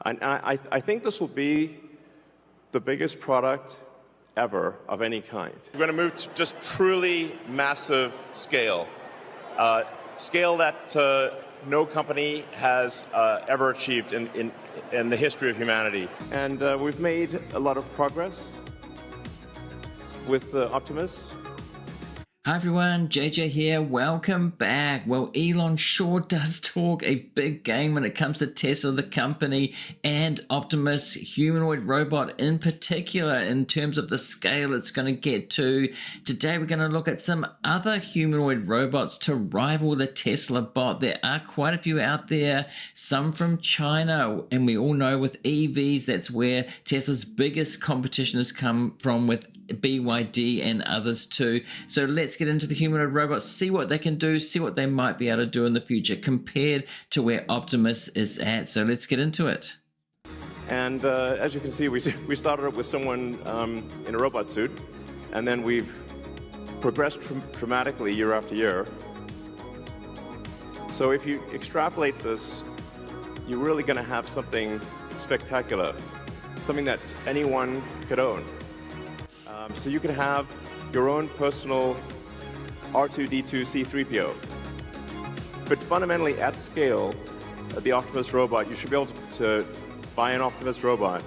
And I think this will be the biggest product ever of any kind. We're going to move to just truly massive scale, scale that no company has ever achieved in the history of humanity. And we've made a lot of progress with Optimus. Hi everyone, JJ here, welcome back. Well, Elon sure does talk a big game when it comes to Tesla, the company, and Optimus, humanoid robot in particular, in terms of the scale it's going to get to. Today we're going to look at some other humanoid robots to rival the Tesla bot. There are quite a few out there, some from China, and we all know with EVs, that's where Tesla's biggest competition has come from, with BYD and others too. So let's get into the humanoid robots, see what they can do, see what they might be able to do in the future compared to where Optimus is at. So let's get into it. And as you can see, we started up with someone in a robot suit, and then we've progressed dramatically year after year. So if you extrapolate this, you're really going to have something spectacular, something that anyone could own. So you could have your own personal R2-D2 C-3PO. But fundamentally, at scale, the Optimus robot, you should be able to buy an Optimus robot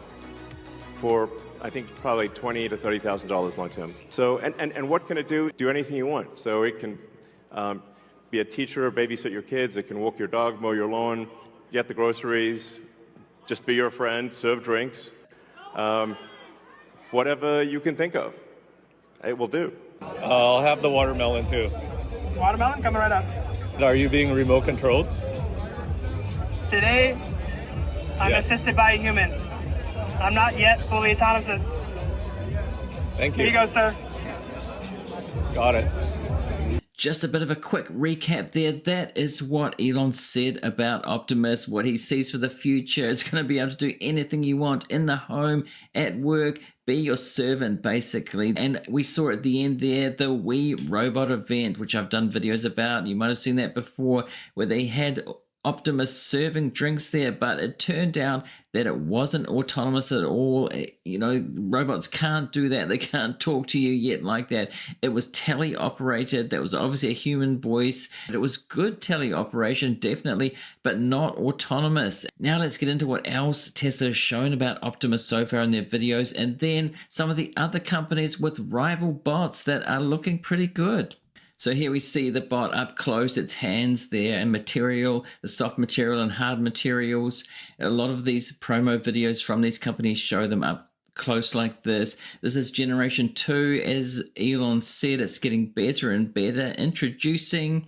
for, I think, probably $20,000 to $30,000 long term. So, and what can it do? Do anything you want. So it can be a teacher, babysit your kids, it can walk your dog, mow your lawn, get the groceries, just be your friend, serve drinks. Whatever you can think of, it will do. I'll have the watermelon too. Watermelon coming right up. Are you being remote controlled? Today, I'm assisted by a human. I'm not yet fully autonomous. Thank you. Here you go, sir. Got it. Just a bit of a quick recap there. That is what Elon said about Optimus, what he sees for the future. It's going to be able to do anything you want in the home, at work, be your servant, basically. And we saw at the end there the Wii robot event, which I've done videos about. You might have seen that before, where they had Optimus serving drinks there, but it turned out that it wasn't autonomous at all. You know, robots can't do that. They can't talk to you yet like that. It was teleoperated. That was obviously a human voice. It was good teleoperation, definitely, but not autonomous. Now let's get into what else Tesla has shown about Optimus so far in their videos, and then some of the other companies with rival bots that are looking pretty good. So here we see the bot up close, its hands there, and material, the soft material and hard materials. A lot of these promo videos from these companies show them up close like this. This is generation 2. As Elon said, it's getting better and better. Introducing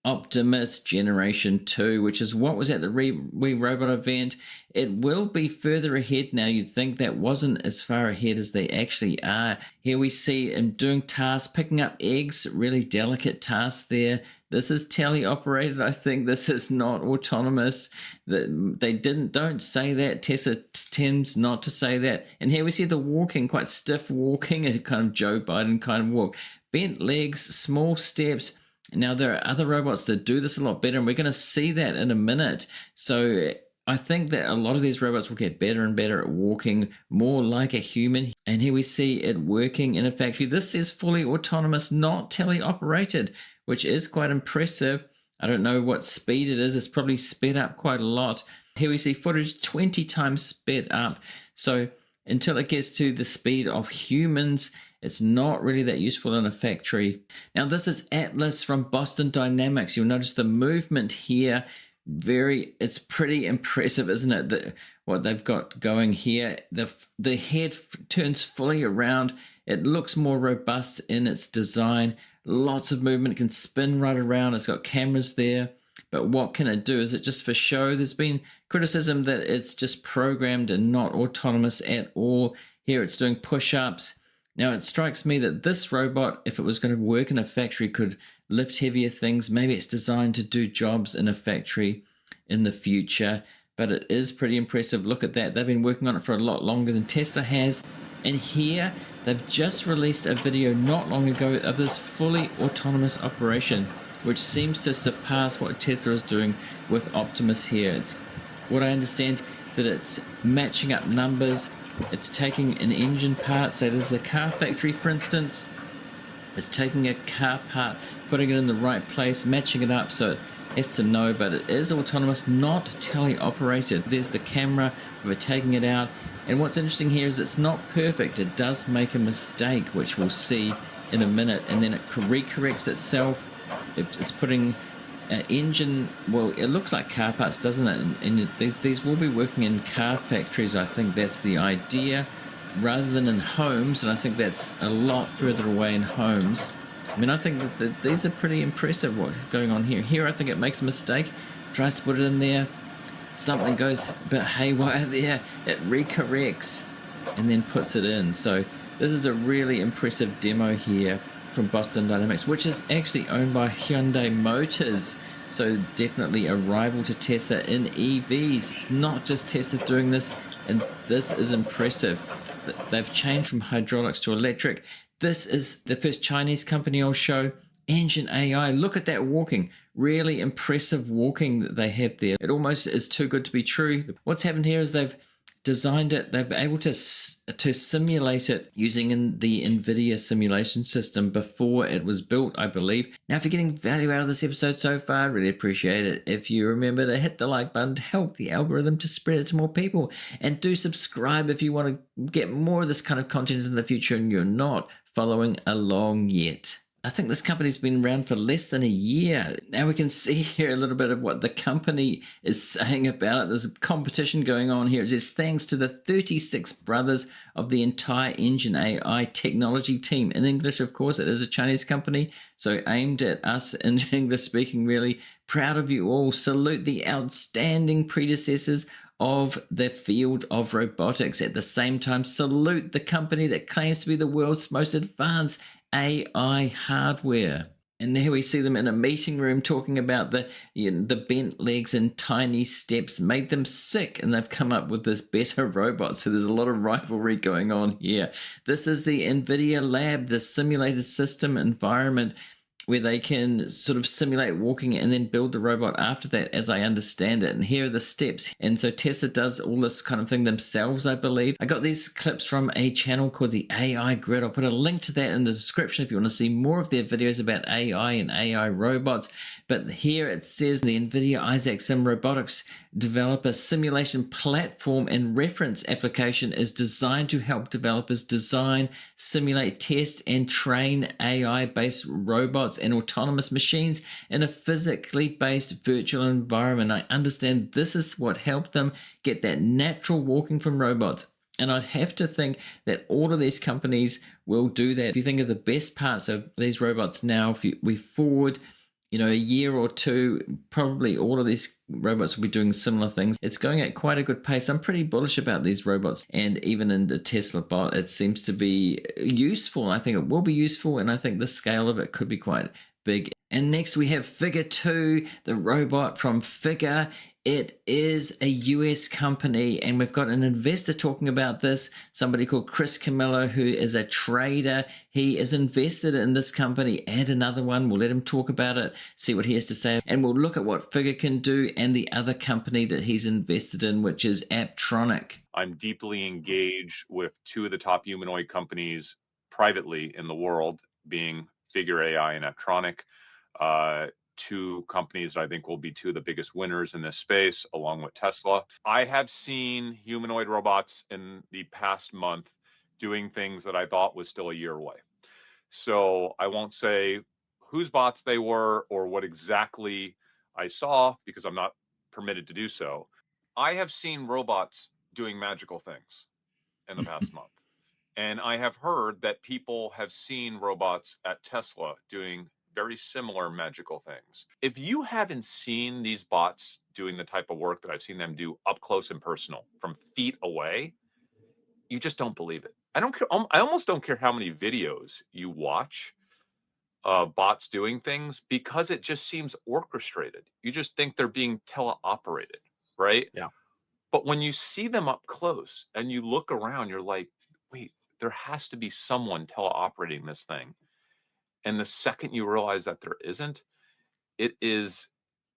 Optimus Generation 2, which is what was at the Wii Robot event. It will be further ahead now. You'd think that wasn't as far ahead as they actually are. Here we see him doing tasks, picking up eggs, really delicate tasks there. This is teleoperated. I think this is not autonomous. They don't say that. Tesla tends not to say that. And here we see the walking, quite stiff walking, a kind of Joe Biden kind of walk. Bent legs, small steps. Now, there are other robots that do this a lot better, and we're going to see that in a minute. So I think that a lot of these robots will get better and better at walking more like a human. And here we see it working in a factory. This is fully autonomous, not teleoperated, which is quite impressive. I don't know what speed it is. It's probably sped up quite a lot. Here we see footage 20 times sped up. So until it gets to the speed of humans, it's not really that useful in a factory. Now, this is Atlas from Boston Dynamics. You'll notice the movement here. It's pretty impressive, isn't it? What they've got going here. The head turns fully around. It looks more robust in its design. Lots of movement. It can spin right around. It's got cameras there. But what can it do? Is it just for show? There's been criticism that it's just programmed and not autonomous at all. Here it's doing push-ups. Now, it strikes me that this robot, if it was going to work in a factory, could lift heavier things. Maybe it's designed to do jobs in a factory in the future, but it is pretty impressive. Look at that. They've been working on it for a lot longer than Tesla has. And here, they've just released a video not long ago of this fully autonomous operation, which seems to surpass what Tesla is doing with Optimus here. It's what I understand, that it's matching up numbers. It's taking an engine part, say this is a car factory, for instance. It's taking a car part, putting it in the right place, matching it up so it has to know, but it is autonomous, not teleoperated. There's the camera, we're taking it out. And what's interesting here is it's not perfect. It does make a mistake, which we'll see in a minute, and then it recorrects itself. It's putting engine, well, it looks like car parts, doesn't it? And these will be working in car factories. I think that's the idea, rather than in homes, and I think that's a lot further away in homes. I mean, I think that these are pretty impressive what's going on here. Here, I think it makes a mistake, tries to put it in there, something goes a bit haywire there, it recorrects, and then puts it in. So this is a really impressive demo here from Boston Dynamics, which is actually owned by Hyundai Motors. So definitely a rival to Tesla in EVs. It's not just Tesla doing this, and this is impressive. They've changed from hydraulics to electric. This is the first Chinese company I'll show. Engine AI, look at that walking. Really impressive walking that they have there. It almost is too good to be true. What's happened here is they've designed it, they've been able to simulate it using the NVIDIA simulation system before it was built, I believe. Now, if you're getting value out of this episode so far, I really appreciate it. If you remember to hit the like button to help the algorithm to spread it to more people. And do subscribe if you want to get more of this kind of content in the future and you're not following along yet. I think this company's been around for less than a year. Now we can see here a little bit of what the company is saying about it. There's a competition going on here. It says, thanks to the 36 brothers of the entire Engine AI technology team. In English, of course, it is a Chinese company, so aimed at us in English speaking, really. Proud of you all. Salute the outstanding predecessors of the field of robotics. At the same time, salute the company that claims to be the world's most advanced AI hardware. And there we see them in a meeting room talking about the bent legs and tiny steps made them sick, and they've come up with this better robot. So there's a lot of rivalry going on here. This is the NVIDIA lab, the simulated system environment where they can sort of simulate walking and then build the robot after that, as I understand it. And here are the steps. And so Tesla does all this kind of thing themselves, I believe. I got these clips from a channel called the AI Grid. I'll put a link to that in the description if you want to see more of their videos about AI and AI robots. But here it says the NVIDIA Isaac Sim Robotics developer simulation platform and reference application is designed to help developers design, simulate, test, and train AI-based robots and autonomous machines in a physically based virtual environment. I understand this is what helped them get that natural walking from robots. And I'd have to think that all of these companies will do that. If you think of the best parts of these robots now, if we forward a year or two, probably all of these robots will be doing similar things. It's going at quite a good pace. I'm pretty bullish about these robots, and even in the Tesla bot, it seems to be useful. I think it will be useful, and I think the scale of it could be quite big. And next we have Figure 2, the robot from Figure. It is a US company, and we've got an investor talking about this, somebody called Chris Camillo, who is a trader. He is invested in this company and another one. We'll let him talk about it, see what he has to say, and we'll look at what Figure can do and the other company that he's invested in, which is Apptronik. I'm deeply engaged with two of the top humanoid companies privately in the world, being Figure AI and Apptronik. Two companies that I think will be two of the biggest winners in this space, along with Tesla. I have seen humanoid robots in the past month doing things that I thought was still a year away. So I won't say whose bots they were or what exactly I saw, because I'm not permitted to do so. I have seen robots doing magical things in the past month. And I have heard that people have seen robots at Tesla doing very similar magical things. If you haven't seen these bots doing the type of work that I've seen them do up close and personal from feet away, you just don't believe it. I don't care. I almost don't care how many videos you watch bots doing things, because it just seems orchestrated. You just think they're being teleoperated, right? Yeah. But when you see them up close and you look around, you're like, wait, there has to be someone teleoperating this thing. And the second you realize that there isn't, it is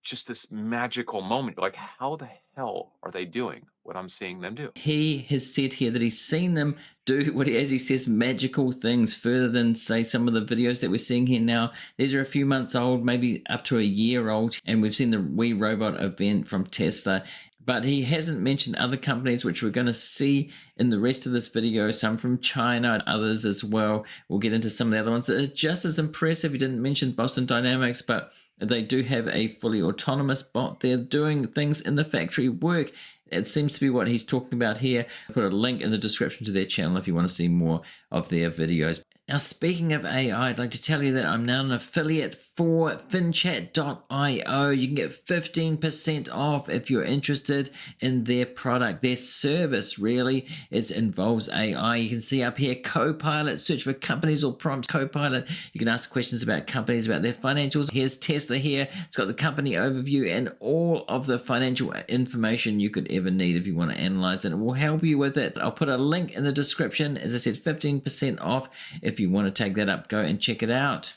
just this magical moment. Like, how the hell are they doing what I'm seeing them do? He has said here that he's seen them do what, as he says, magical things further than, say, some of the videos that we're seeing here now. These are a few months old, maybe up to a year old, and we've seen the We Robot event from Tesla. But he hasn't mentioned other companies, which we're going to see in the rest of this video, some from China and others as well. We'll get into some of the other ones that are just as impressive. He didn't mention Boston Dynamics, but they do have a fully autonomous bot. They're doing things in the factory work. It seems to be what he's talking about here. I'll put a link in the description to their channel if you want to see more of their videos. Now, speaking of AI, I'd like to tell you that I'm now an affiliate for finchat.io. You can get 15% off if you're interested in their product, their service, really. It involves AI. You can see up here, Copilot, search for companies or prompts Copilot. You can ask questions about companies, about their financials. Here's Tesla here. It's got the company overview and all of the financial information you could ever need if you want to analyze it. It will help you with it. I'll put a link in the description. As I said, 15% off. If you want to take that up, go and check it out.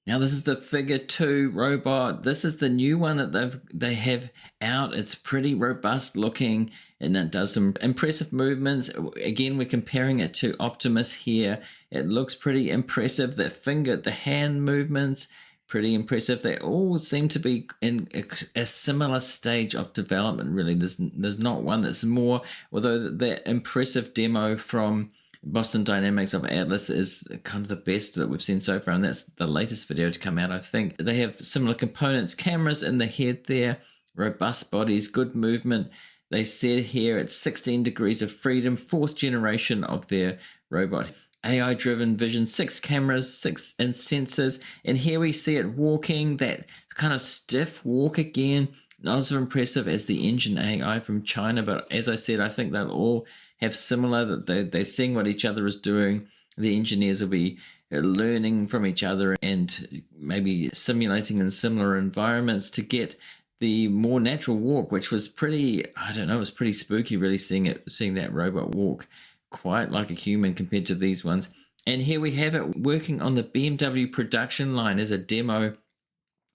Now, this is the Figure 2 robot. This is the new one that they have out. It's pretty robust looking, and it does some impressive movements. Again, we're comparing it to Optimus here. It looks pretty impressive. The hand movements, pretty impressive. They all seem to be in a similar stage of development, really. There's not one that's more, although the impressive demo from Boston Dynamics of Atlas is kind of the best that we've seen so far, and that's the latest video to come out, I think. They have similar components, cameras in the head there, robust bodies, good movement. They said here it's 16 degrees of freedom, 4th generation of their robot. AI-driven vision, 6 cameras, 6 sensors, and here we see it walking, that kind of stiff walk again. Not as impressive as the engine AI from China, but as I said, I think they'll all have similar, that they're seeing what each other is doing. The engineers will be learning from each other and maybe simulating in similar environments to get the more natural walk, which was pretty, I don't know, it was pretty spooky really seeing that robot walk quite like a human compared to these ones. And here we have it working on the BMW production line as a demo.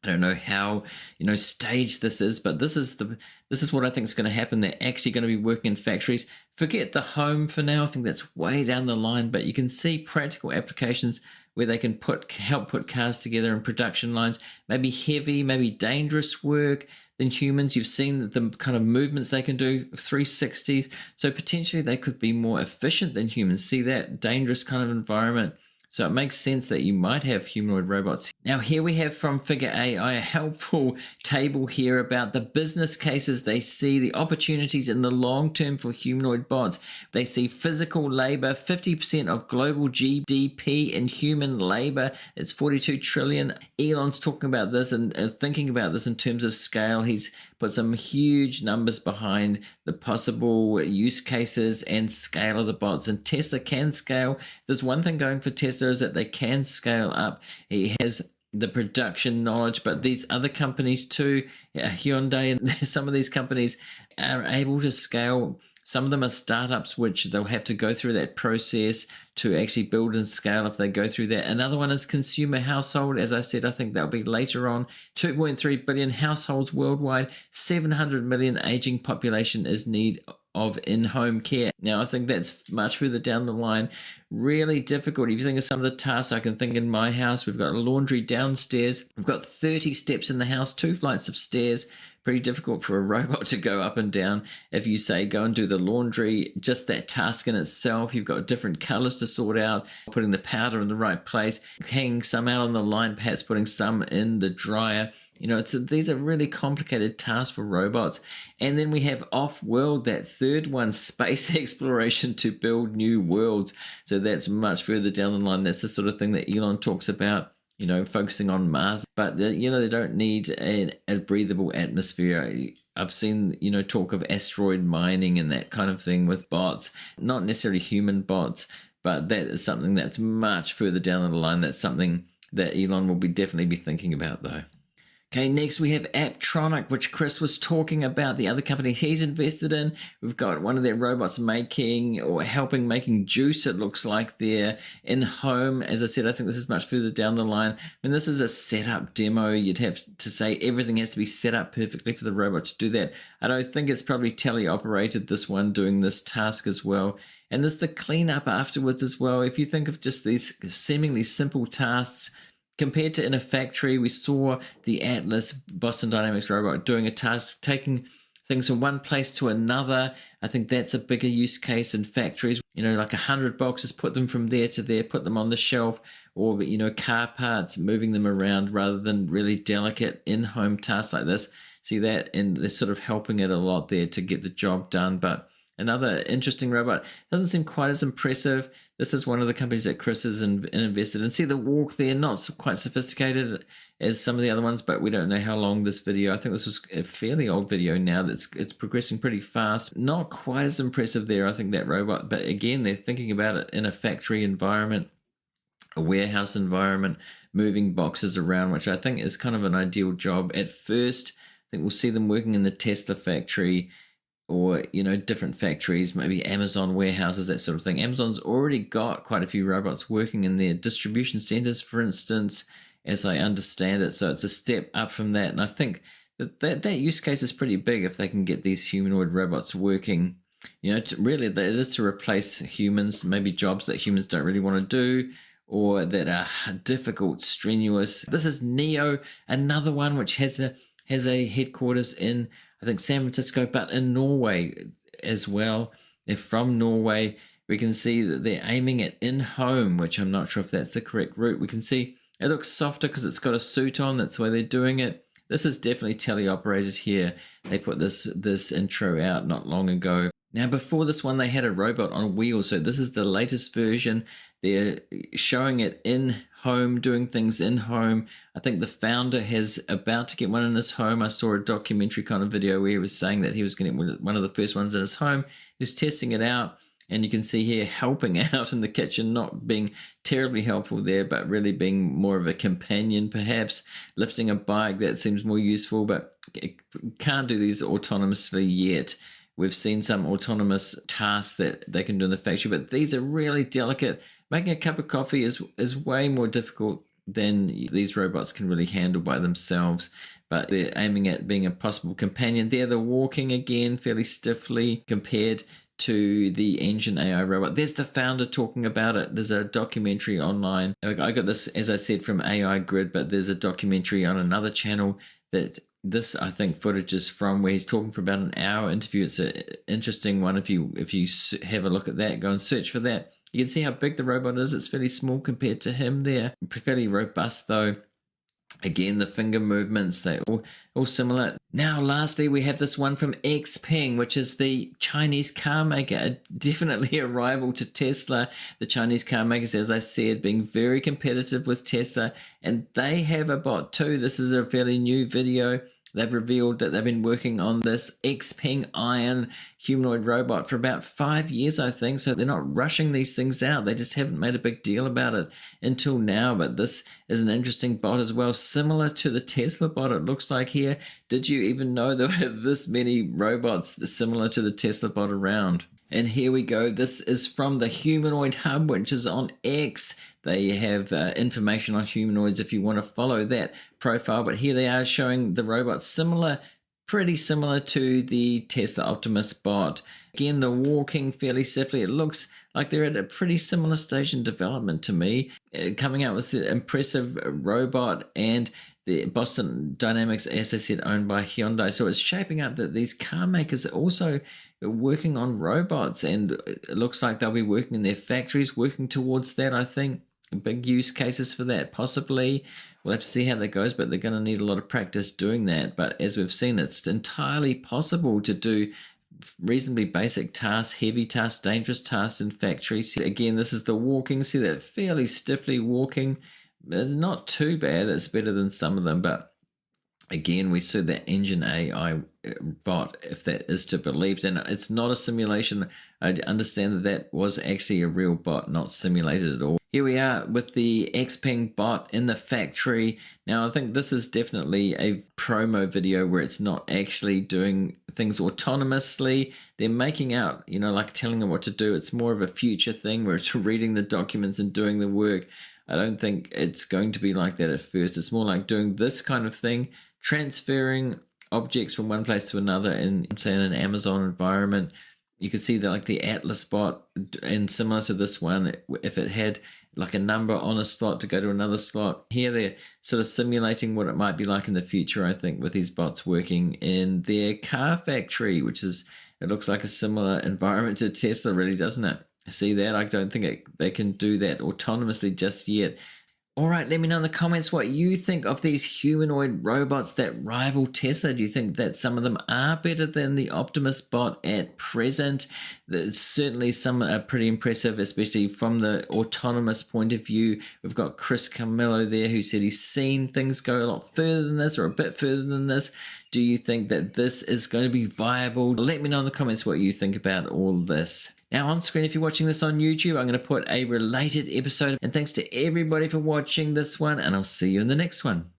I don't know how, staged this is, but this is what I think is going to happen. They're actually going to be working in factories. Forget the home for now. I think that's way down the line, but you can see practical applications where they can help put cars together in production lines, maybe heavy, maybe dangerous work than humans. You've seen the kind of movements they can do, 360s. So potentially they could be more efficient than humans. See that dangerous kind of environment. So it makes sense that you might have humanoid robots. Now here we have from Figure AI a helpful table here about the business cases they see, the opportunities in the long term for humanoid bots. They see physical labor, 50% of global GDP in human labor. It's 42 trillion. Elon's talking about this and thinking about this in terms of scale. He's put some huge numbers behind the possible use cases and scale of the bots. And Tesla can scale. There's one thing going for Tesla is that they can scale up. He has the production knowledge, but these other companies too, Hyundai and some of these companies are able to scale. Some of them are startups, which they'll have to go through that process to actually build and scale if they go through that. Another one is consumer household. As I said, I think that'll be later on. 2.3 billion households worldwide, 700 million aging population is need of in-home care. Now, I think that's much further down the line. Really difficult. If you think of some of the tasks I can think in my house, we've got a laundry downstairs. We've got 30 steps in the house, 2 flights of stairs. Pretty difficult for a robot to go up and down. If you say go and do the laundry, just that task in itself, you've got different colors to sort out, putting the powder in the right place, hanging some out on the line, perhaps putting some in the dryer. These are really complicated tasks for robots. And then we have off-world, that third one, space exploration to build new worlds. So that's much further down the line. That's the sort of thing that Elon talks about. Focusing on Mars, but they don't need a breathable atmosphere. I've seen, talk of asteroid mining and that kind of thing with bots, not necessarily human bots, but that is something that's much further down the line. That's something that Elon will definitely be thinking about though. Okay, next we have Apptronik, which Chris was talking about, the other company he's invested in. We've got one of their robots making or helping making juice, it looks like they're in home. As I said, I think this is much further down the line. And this is a setup demo. You'd have to say everything has to be set up perfectly for the robot to do that. I don't think it's probably teleoperated, this one, doing this task as well. And there's the cleanup afterwards as well. If you think of just these seemingly simple tasks, compared to in a factory, we saw the Atlas Boston Dynamics robot doing a task, taking things from one place to another. I think that's a bigger use case in factories. You know, like 100 boxes, put them from there to there, put them on the shelf, or, you know, car parts, moving them around rather than really delicate in-home tasks like this. See that? And they're sort of helping it a lot there to get the job done. But another interesting robot. Doesn't seem quite as impressive. This is one of the companies that Chris has invested in. See the walk there, not quite sophisticated as some of the other ones, but we don't know how long this video. I think this was a fairly old video now. It's progressing pretty fast. Not quite as impressive there, I think, that robot. But again, they're thinking about it in a factory environment, a warehouse environment, moving boxes around, which I think is kind of an ideal job. At first, I think we'll see them working in the Tesla factory, or, you know, different factories, maybe Amazon warehouses, that sort of thing. Amazon's already got quite a few robots working in their distribution centers, for instance, as I understand it. So it's a step up from that. And I think that use case is pretty big if they can get these humanoid robots working. You know, really, it is to replace humans, maybe jobs that humans don't really want to do, or that are difficult, strenuous. This is Neo, another one which has a headquarters in, I think, San Francisco, but in Norway as well. They're from Norway. We can see that they're aiming at in-home, which I'm not sure if that's the correct route. We can see it looks softer because it's got a suit on. That's why they're doing it. This is definitely teleoperated here. They put this intro out not long ago. Now, before this one, they had a robot on wheels. So this is the latest version. They're showing it in home, doing things in home. I think the founder has about to get one in his home. I saw a documentary kind of video where he was saying that he was getting one of the first ones in his home. He was testing it out. And you can see here helping out in the kitchen, not being terribly helpful there, but really being more of a companion, perhaps lifting a bike. That seems more useful, but it can't do these autonomously yet. We've seen some autonomous tasks that they can do in the factory, but these are really delicate. Making a cup of coffee is way more difficult than these robots can really handle by themselves. But they're aiming at being a possible companion. There, they're walking again fairly stiffly compared to the engine AI robot. There's the founder talking about it. There's a documentary online. I got this, as I said, from AI Grid, but there's a documentary on another channel that this, I think, footage is from, where he's talking for about an hour interview. It's an interesting one. If you have a look at that, go and search for that. You can see how big the robot is. It's fairly small compared to him there. Fairly robust though. Again, the finger movements, they're all similar. Now, lastly, we have this one from Xpeng, which is the Chinese car maker. Definitely a rival to Tesla. The Chinese car makers, as I said, being very competitive with Tesla. And they have a bot too. This is a fairly new video. They've revealed that they've been working on this Xpeng Iron humanoid robot for about 5 years, I think. So they're not rushing these things out. They just haven't made a big deal about it until now. But this is an interesting bot as well, similar to the Tesla bot, it looks like here. Did you even know there were this many robots similar to the Tesla bot around? And here we go. This is from the Humanoid Hub, which is on X. They have information on humanoids if you want to follow that profile. But here they are showing the robots similar, pretty similar to the Tesla Optimus bot. Again, they're walking fairly stiffly. It looks like they're at a pretty similar stage in development to me. Coming out with the impressive robot and the Boston Dynamics, as I said, owned by Hyundai. So it's shaping up that these car makers are also working on robots, and it looks like they'll be working in their factories, working towards that, I think. Big use cases for that, possibly. We'll have to see how that goes, but they're going to need a lot of practice doing that. But as we've seen, it's entirely possible to do reasonably basic tasks, heavy tasks, dangerous tasks in factories. Again, this is the walking. See that fairly stiffly walking. It's not too bad. It's better than some of them, but Again, we saw that engine AI bot, if that is to be believed, and it's not a simulation. I understand that that was actually a real bot, not simulated at all. Here we are with the Xpeng bot in the factory. Now, I think this is definitely a promo video where it's not actually doing things autonomously. They're making out, like telling it what to do. It's more of a future thing where it's reading the documents and doing the work. I don't think it's going to be like that at first. It's more like doing this kind of thing, transferring objects from one place to another in, say, in an Amazon environment. You can see that like the Atlas bot, and similar to this one, if it had like a number on a slot to go to another slot. Here they're sort of simulating what it might be like in the future, I think, with these bots working in their car factory, which is, it looks like a similar environment to Tesla, really, doesn't it? See that? I don't think they can do that autonomously just yet. All right, let me know in the comments what you think of these humanoid robots that rival Tesla. Do you think that some of them are better than the Optimus bot at present? Certainly some are pretty impressive, especially from the autonomous point of view. We've got Chris Camillo there who said he's seen things go a lot further than this, or a bit further than this. Do you think that this is going to be viable? Let me know in the comments what you think about all this. Now on screen, if you're watching this on YouTube, I'm going to put a related episode. And thanks to everybody for watching this one, and I'll see you in the next one.